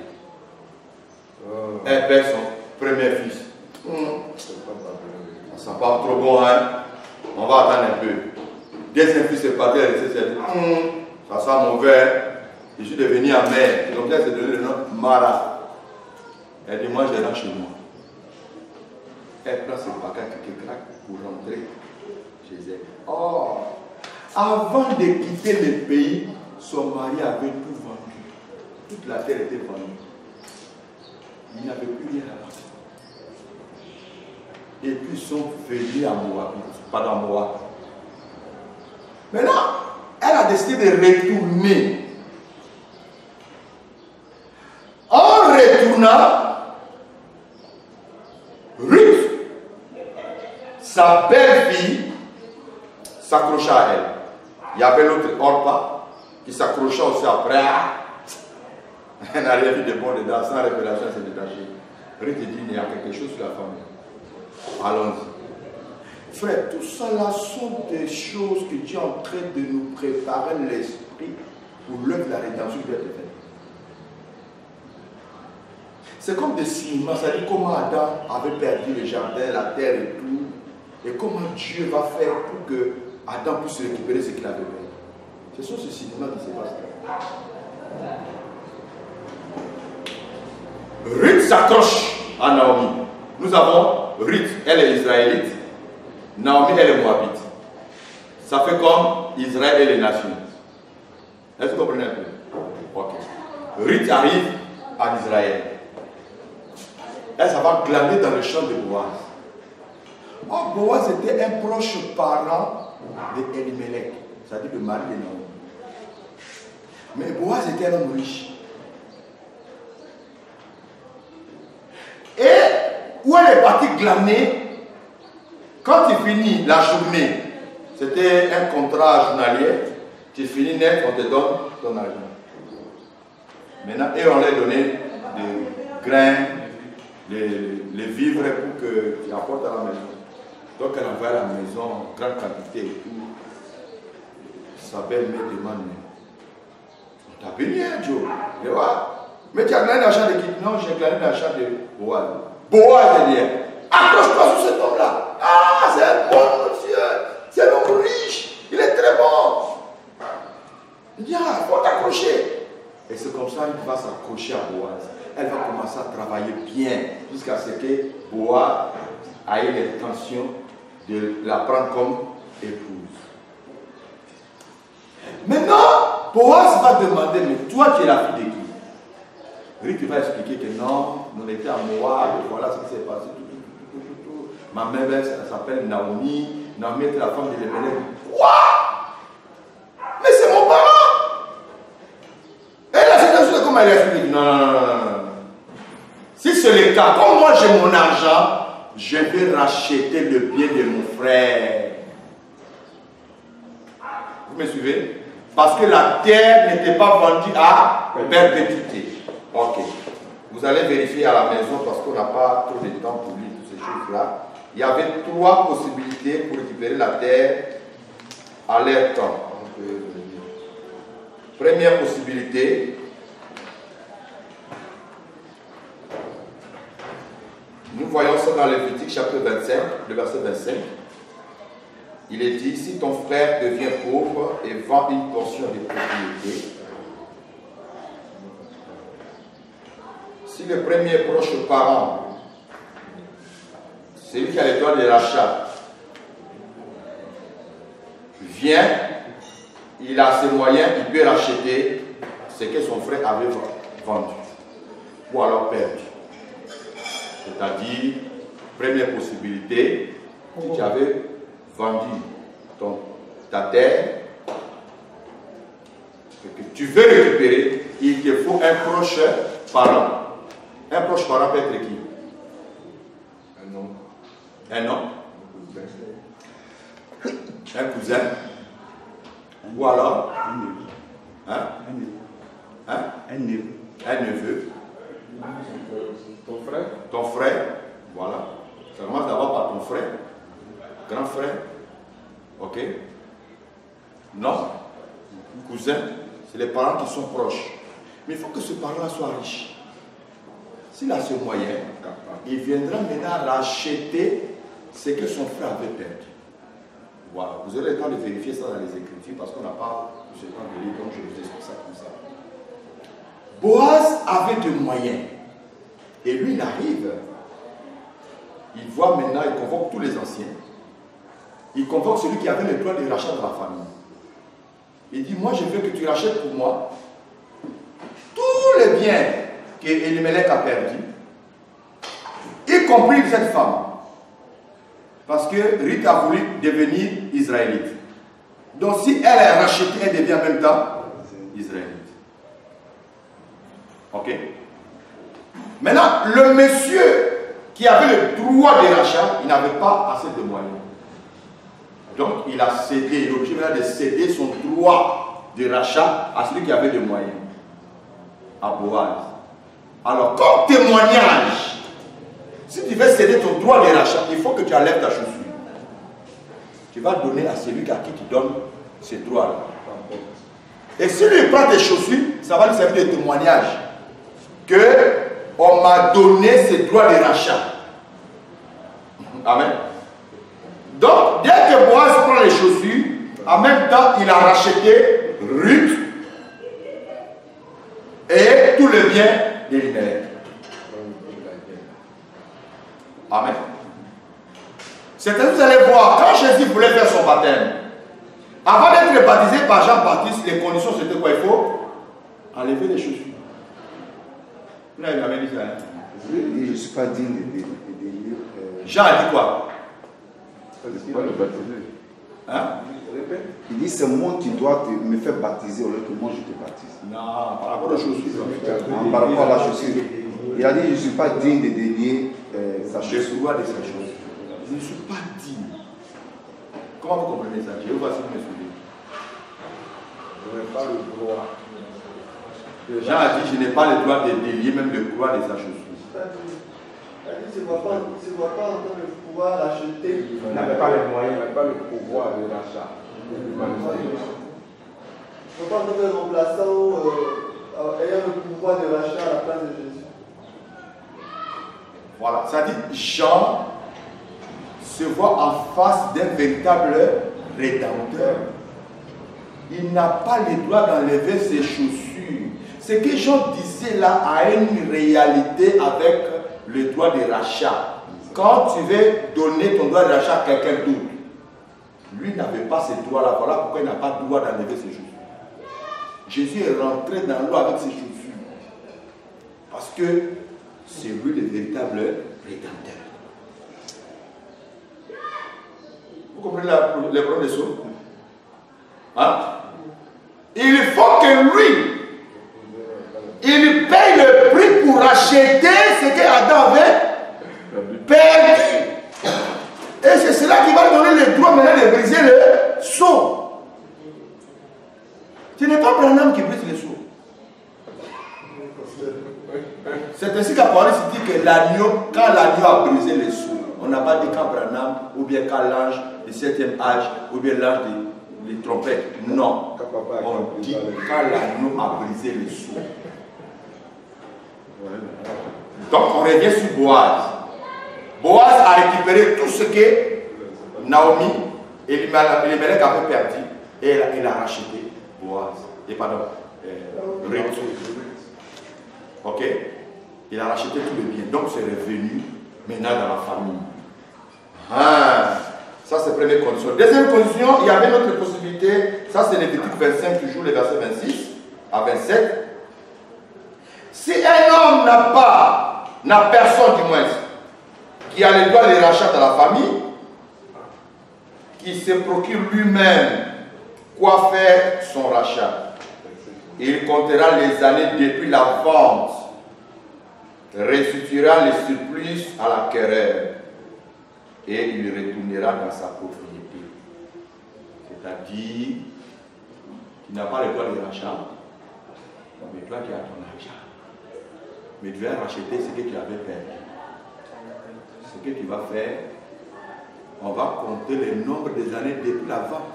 Elle perd son premier fils. Ça sent pas trop bon, hein? On va attendre un peu. Deuxième fils est parti, elle s'est dit, ça sent mauvais. Je suis devenu amère. Donc elle s'est donné le nom Mara. Elle dit, moi je rentre chez moi. Elle prend ses bagages quelques craques pour rentrer chez elle. Oh, avant de quitter le pays, son mari avait tout vendu. Toute la terre était vendue. Il n'y avait plus rien à partir. Et puis ils sont venus à Moab, pas dans Moab. Maintenant, elle a décidé de retourner. En retournant, Ruth, sa belle-fille, s'accrocha à elle. Il y avait l'autre Orpa qui s'accrocha aussi après. Elle n'a rien vu de bon dedans, sans révélation, elle s'est détachée. Ruth dit, il y a quelque chose sur la famille. Allons-y. Frère, tout ça là sont des choses que Dieu est en train de nous préparer l'esprit pour l'œuvre de la rédemption qui doit être faite. C'est comme des ciments, ça dit comment Adam avait perdu le jardin, la terre et tout, et comment Dieu va faire pour que Adam puisse récupérer ce qu'il avait perdu. Ce sont ces ciments qui se passent là. Ruth s'accroche à Naomi. Nous avons Ruth, elle est israélite. Naomi, elle est moabite. Ça fait comme Israël et les nations. Est-ce que vous comprenez un peu? Ok. Ruth arrive en Israël. Elle, ça va glaner dans le champ de Boaz. Oh, Boaz était un proche parent de Elimelech, c'est-à-dire le mari de Naomi. Mais Boaz était un homme riche. Et où elle est partie glaner, quand tu finis la journée, c'était un contrat journalier, tu finis net, on te donne ton argent. Maintenant, et on leur donnait des grains, les vivres pour que tu apportes à la maison. Donc elle envoie à la maison en grande quantité et tout. Sa belle-mère demande, on t'a béni, hein, Joe? Je dis, ouais. Mais tu as gagné l'argent de qui? Non, j'ai gagné l'argent de Boaz. Boaz est dit, accroche-toi sur cet homme-là. Ah, c'est un bon monsieur. C'est un homme riche. Il est très bon. Il dit, ah, il faut t'accrocher. Et c'est comme ça qu'il va s'accrocher à Boaz. Elle va commencer à travailler bien jusqu'à ce que Boaz ait l'intention de la prendre comme épouse. Maintenant, Boaz va demander, mais toi tu es la fille de qui? Ruth va expliquer que non, on était à Moab, voilà ce qui s'est passé. Ma mère, elle s'appelle Naomi. Naomi était la femme de l'Émélec. Quoi? Mais c'est mon parent! Et là, c'est comme elle explique. Non, non, non, non, non. Si c'est le cas, comme moi j'ai mon argent, je vais racheter le bien de mon frère. Vous me suivez? Parce que la terre n'était pas vendue à perpétuité. Ok. Vous allez vérifier à la maison parce qu'on n'a pas trop de temps pour lire toutes ces choses-là. Il y avait 3 possibilités pour récupérer la terre à leur temps. Première possibilité, nous voyons ça dans Lévitique chapitre 25, le verset 25. Il est dit, si ton frère devient pauvre et vend une portion de propriété, si le premier proche parent, celui qui a les droits de rachat, vient, il a ses moyens, il peut racheter ce que son frère avait vendu ou alors perdu. C'est-à-dire, première possibilité, si tu avais vendu ta terre, et que tu veux récupérer, il te faut un proche parent. Un proche parent peut être qui? Un homme. Un homme. Un cousin. Ou alors un neveu.
Ton frère?
Ton frère. Voilà. Ça commence d'abord par ton frère. Grand frère. Ok? Non. Cousin. C'est les parents qui sont proches. Mais il faut que ce parent soit riche. S'il a ce moyen, il viendra maintenant racheter ce que son frère avait perdu. Voilà. Vous aurez le temps de vérifier ça dans les Écritures parce qu'on n'a pas ce temps de lire, donc je vous explique ça comme ça. Boaz avait des moyens. Et lui, il arrive. Il voit maintenant, il convoque tous les anciens. Il convoque celui qui avait le droit de rachat de la famille. Il dit, moi je veux que tu rachètes pour moi tous les biens que Elimelech a perdu, y compris cette femme. Parce que Ruth a voulu devenir israélite. Donc si elle a racheté, elle devient en même temps israélite. Ok? Maintenant, le monsieur qui avait le droit de rachat, il n'avait pas assez de moyens. Donc il a cédé, il est obligé maintenant de céder son droit de rachat à celui qui avait des moyens. À Boaz. Alors, comme témoignage, si tu veux céder ton droit de rachat, il faut que tu enlèves ta chaussure. Tu vas donner à celui à qui tu donnes ces droits-là. Et si lui prend tes chaussures, ça va lui servir de témoignage que on m'a donné ces droits de rachat. Amen. Donc, dès que Boaz prend les chaussures, en même temps, il a racheté Ruth et tout le bien d'Elimelech. Amen. C'est-à-dire, vous allez voir, quand Jésus voulait faire son baptême, avant d'être baptisé par Jean-Baptiste, les conditions c'était quoi? Il faut enlever les chaussures. Vous n'avez jamais dit ça, hein?
Je ne suis pas digne de
Jean a dit quoi?
C'est pas le baptiser.
Hein?
Il dit c'est moi qui dois me faire baptiser au lieu que moi je te baptise.
Non, par rapport aux chaussures.
Par rapport à la chaussure. Il a dit je ne suis pas digne de délier sa
Je
chaussure.
dois de sa chose. Je ne suis pas digne. Comment vous comprenez ça? Je vais voir si vous me suivez.
Je n'ai pas le droit.
Jean a dit, je n'ai pas le droit de délier même le droit de sa chaussure.
Tu ne vois pas en train de pouvoir acheter.
Il n'avait pas les moyens.
Il n'a pas le pouvoir de l'achat.
Tu ne vois pas en train de remplaçant ayant le pouvoir de rachat à la place de Jésus.
Voilà, ça dit Jean se voit en face d'un véritable rédempteur. Il n'a pas le droit d'enlever ses chaussures. Ce que Jean disait là a une réalité avec le droit de rachat. Quand tu veux donner ton droit de rachat à quelqu'un d'autre, lui n'avait pas ce droit-là. Voilà pourquoi il n'a pas le droit d'enlever ses chaussures. Jésus est rentré dans l'eau avec ses chaussures. Parce que c'est lui le véritable rédempteur. Vous comprenez les problèmes des sceaux? Hein? Il faut que lui, il paye le prix pour racheter ce que Adam avait perdu. Et c'est cela qui va donner le droit maintenant de briser le sceau. Ce n'est pas Branham qui brise le sceau. C'est ainsi qu'Apocalypse dit que l'agneau, quand l'agneau a brisé le sceau, on n'a pas dit quand Branham, ou bien quand l'ange du 7e âge, ou bien l'ange des trompettes. Non. On dit quand l'agneau a brisé le sceau. Donc on revient sur Boaz. Boaz a récupéré tout ce que Naomi et Elimelech avaient perdu et il a racheté Boaz. Et pardon, Ruth. Ok? Il a racheté tout le bien. Donc c'est revenu maintenant dans la famille. Ah, ça c'est la première condition. Deuxième condition, il y avait une autre possibilité. Ça c'est Lévitique 25, toujours les versets 26 à 27. Si un homme n'a personne du moins, qui a le droit de rachat dans la famille, qui se procure lui-même quoi faire son rachat, il comptera les années depuis la vente, restituera les surplus à l'acquéreur et il retournera dans sa propriété. C'est-à-dire qu'il n'a pas le droit de rachat, mais toi qui as ton argent. Mais tu vas racheter ce que tu avais perdu. Ce que tu vas faire, on va compter le nombre des années depuis la vente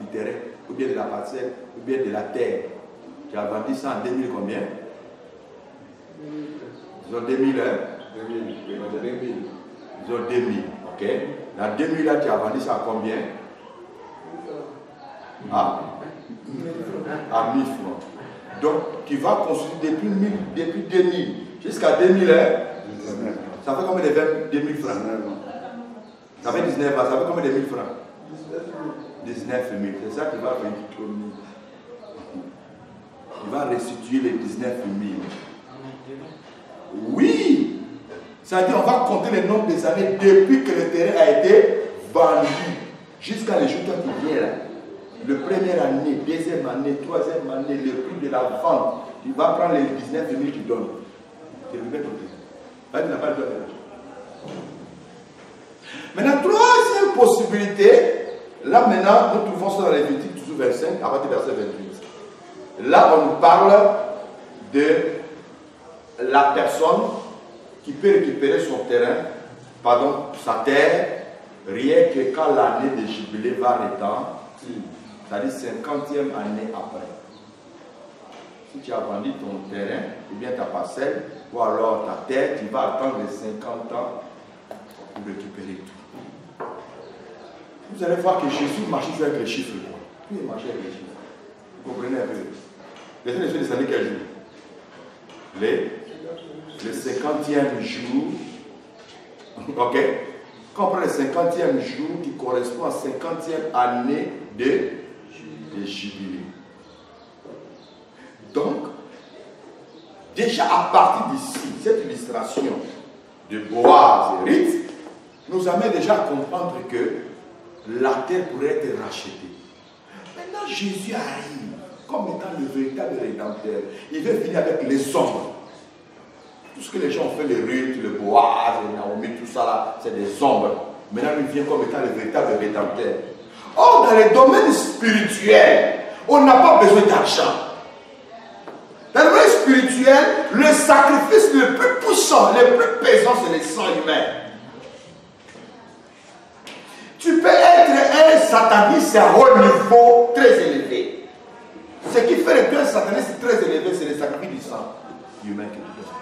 du terrain, ou bien de la parcelle, ou bien de la terre. Tu as vendu ça en 2000 combien? Disons 2000, hein? 2000. Disons 2000, ok? Dans 2000 là, tu as vendu ça à combien? À 1000 francs. Donc, tu vas construire depuis 2000 jusqu'à 2000, hein? Ça fait combien de 2000 francs? Ça fait 19 ans, ça fait combien de 1000 francs? 19 000. C'est ça qui va venir tout le monde. Il va restituer les 19 000. Oui! C'est-à-dire on va compter le nombre des années depuis que le terrain a été vendu jusqu'à le jour qui vient là. Le première année, deuxième année, troisième année, le prix de la vente, tu vas prendre les 19 000 que tu donnes. Tu le mets côté. Là, tu n'as pas le droit de l'argent. Maintenant, troisième possibilité, là maintenant, nous trouvons ça dans les Lévitique, toujours 25, à partir du verset 28. Là, on nous parle de la personne qui peut récupérer son terrain, pardon, sa terre, rien que quand l'année de jubilé va retentir. C'est-à-dire 50e année après. Si tu as vendu ton terrain, ou bien ta parcelle, ou alors ta terre, tu vas attendre les 50 ans pour récupérer tout. Vous allez voir que Jésus marchait avec les chiffres. Il marchait avec les chiffres. Vous comprenez un peu? Les gens des années quel jour? Le 50e jour. Ok? Quand on prend le 50e jour qui correspond à 50e année de jubilé. Donc, déjà à partir d'ici, cette illustration de Boaz et Ruth nous amène déjà à comprendre que la terre pourrait être rachetée. Maintenant, Jésus arrive comme étant le véritable rédempteur. Il veut venir avec les ombres. Tout ce que les gens ont fait, les Ruth, le Boaz, les Naomi, tout ça là, c'est des ombres. Maintenant, il vient comme étant le véritable rédempteur. Or, dans les domaines spirituels, on n'a pas besoin d'argent. Dans le domaine spirituel, le sacrifice le plus puissant, le plus pesant, c'est le sang humain. Tu peux être un sataniste à haut niveau, très élevé. Ce qui fait que un sataniste très élevé, c'est le sacrifice du sang humain que tu donnes.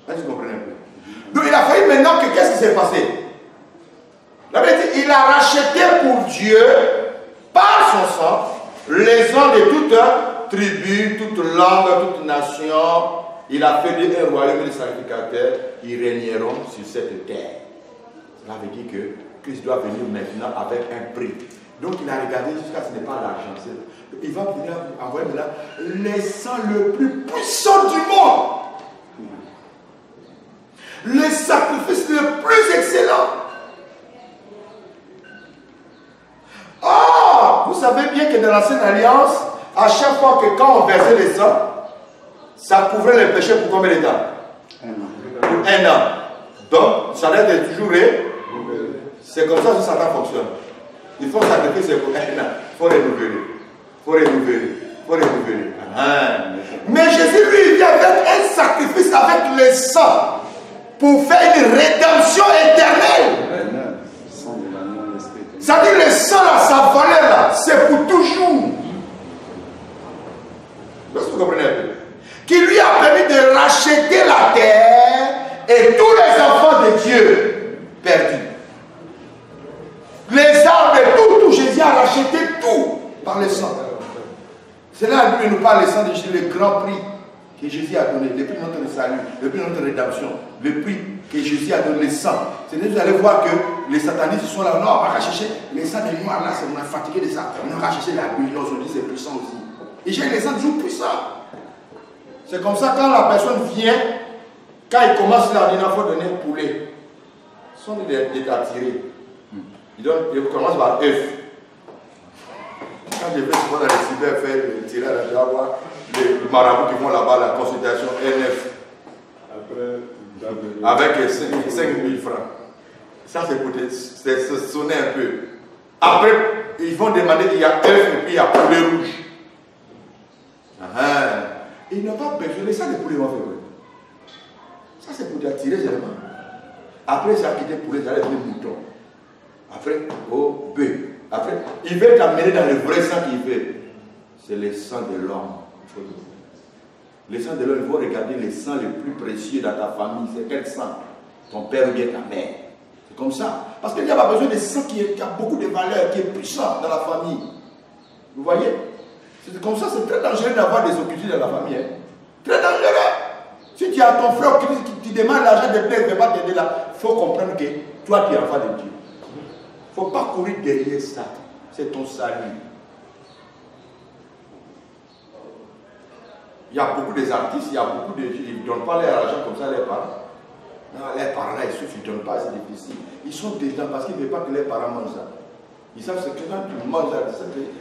Est-ce que vous comprenez un peu? Donc il a fallu maintenant que qu'est-ce qui s'est passé? La vérité, il a racheté pour Dieu, par son sang, les gens de toute tribu, toute langue, toute nation. Il a fait un royaume de sacrificateurs qui régneront sur cette terre. Cela veut dire que Christ doit venir maintenant avec un prix. Donc il a regardé jusqu'à ce n'est pas l'argent. Il va venir envoyer là les sangs le plus puissant du monde. Les sacrifices le plus excellent. Ah, vous savez bien que dans l'ancienne alliance, à chaque fois que quand on versait les sangs, ça couvrait les péchés pour combien de temps? Un an. Donc, ça doit être toujours. C'est comme ça que Satan fonctionne. Il faut sacrifier pour un an. Il faut renouveler. Il faut renouveler. Il faut renouveler. Mais Jésus, lui, il vient avec un sacrifice avec le sang pour faire une rédemption éternelle. Ça dit le sang, là, sa valeur, là, c'est pour toujours. Est-ce que vous comprenez un peu? Qui lui a permis de racheter la terre et tous les enfants de Dieu perdus. Les arbres et tout, Jésus a racheté tout par le sang. C'est là que nous parle le sang de Jésus, le grand prix que Jésus a donné, le prix de notre salut, le prix de notre rédemption, le prix que Jésus a donné, le sang. C'est-à-dire que vous allez voir que les satanistes sont là, non, on va chercher les sangs des noirs là, on est fatigué de ça. On va chercher la bulle, aujourd'hui c'est puissant aussi. Et j'ai les sangs toujours puissants. C'est comme ça quand la personne vient, quand il commence là, il faut donner un poulet. Ils sont des attirés. Il commence par œuf. Quand je vais souvent dans les cyber faire le tirage, je vais voir les marabouts qui vont là-bas, la consultation N9. Avec 5 000 francs. Ça, c'est pour se sonner un peu. Après, ils vont demander qu'il y a œuf et puis il y a poulet rouge. Ils n'ont pas besoin. Ça, les poulets vont faire. Ça, c'est pour t'attirer seulement. Après, ça a quitté poulet, ça allait devenir mouton. Après, au bœuf. Après, il veut t'amener dans le vrai sang qu'il veut. C'est le sang de l'homme. Le sang de l'homme, il faut regarder le sang le plus précieux dans ta famille. C'est quel sang? Ton père ou bien ta mère. C'est comme ça. Parce qu'il n'y a pas besoin de sang qui a beaucoup de valeur, qui est puissant dans la famille. Vous voyez? C'est comme ça, c'est très dangereux d'avoir des occultés dans la famille. Hein? Très dangereux. Si tu as ton frère qui demande l'argent de plaire, il ne va pas t'aider là. Il faut comprendre que toi, tu es enfant de Dieu. Il ne faut pas courir derrière ça. C'est ton salut. Il y a beaucoup d'artistes, il y a beaucoup de gens, ils ne donnent pas leur argent comme ça à leurs parents. Non, leurs parents là, ils ne donnent pas, c'est difficile. Ils sont dedans parce qu'ils ne veulent pas que leurs parents mangent ça. Ils savent ce que quand tu manges ça,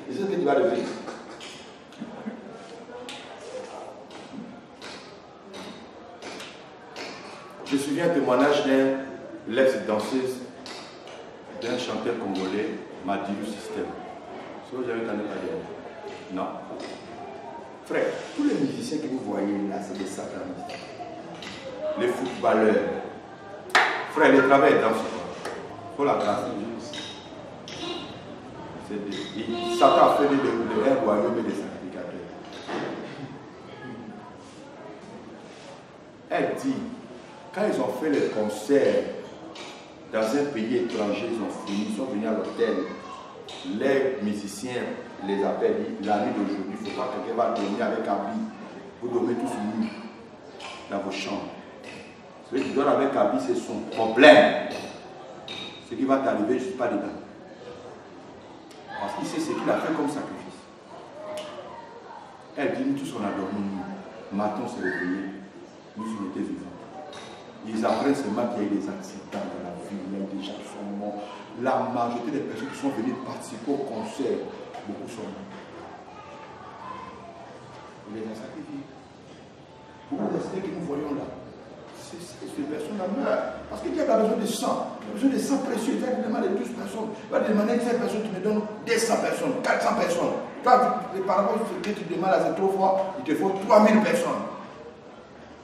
ils savent que tu vas devenir. Je me souviens un témoignage d'un l'ex-danseuse, d'un chanteur congolais, Madilu System. Est-ce que vous avez entendu parler? Non. Frère, tous les musiciens que vous voyez là, c'est des satanistes. Les footballeurs. Frère, le travail est dans ce temps. Il faut la grâce de Dieu. Satan a fait un royaume des sacrificateurs. Elle dit, quand ils ont fait le concert dans un pays étranger, ils ont fini, ils sont venus à l'hôtel. Les musiciens les appellent, la nuit d'aujourd'hui, il ne faut pas que quelqu'un va dormir avec habit. Vous dormez tous nus dans vos chambres. Celui qui dort avec habit, c'est son problème. Ce qui va t'arriver, je ne suis pas dedans. Parce qu'il sait ce qu'il a fait comme sacrifice. Elle dit, nous tous on a dormi nus. Matin on s'est réveillés. Nous on était vivants. Ils apprennent seulement qu'il y a eu des accidents dans la vie, même des gens sont morts. La majorité des personnes qui sont venues participer au concert, beaucoup sont morts. On les a sacrifiés. Beaucoup de ceux que nous voyons là, ces personnes-là meurent. Parce qu'il y a besoin de sang. Il y a besoin de sang précieux. Il va demander 12 personnes. Il va demander 5 personnes, tu me donnes 200 personnes, 400 personnes. Toi, par rapport à ce que tu demandes là, c'est trop fort, il te faut 3000 personnes.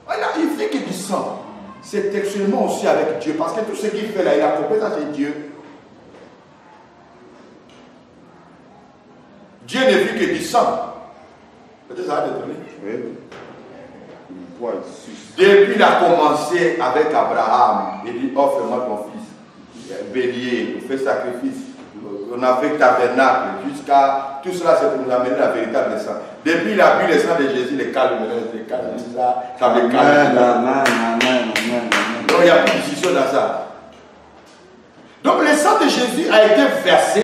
Voilà, il fait que du sang. C'est textuellement aussi avec Dieu. Parce que tout ce qu'il fait là, il a compris ça, c'est Dieu. Dieu ne vit que du sang. Peut-être ça va t'étonner. Oui. Depuis il a commencé avec Abraham, il dit offre-moi ton fils. Bélier, on fait sacrifice. On a fait tabernacle. Jusqu'à tout cela, c'est pour nous amener la véritable sang. Depuis il a bu le sang de Jésus, les calmes, ça me calme. Donc il n'y a plus de décision dans ça. Donc le sang de Jésus a été versé.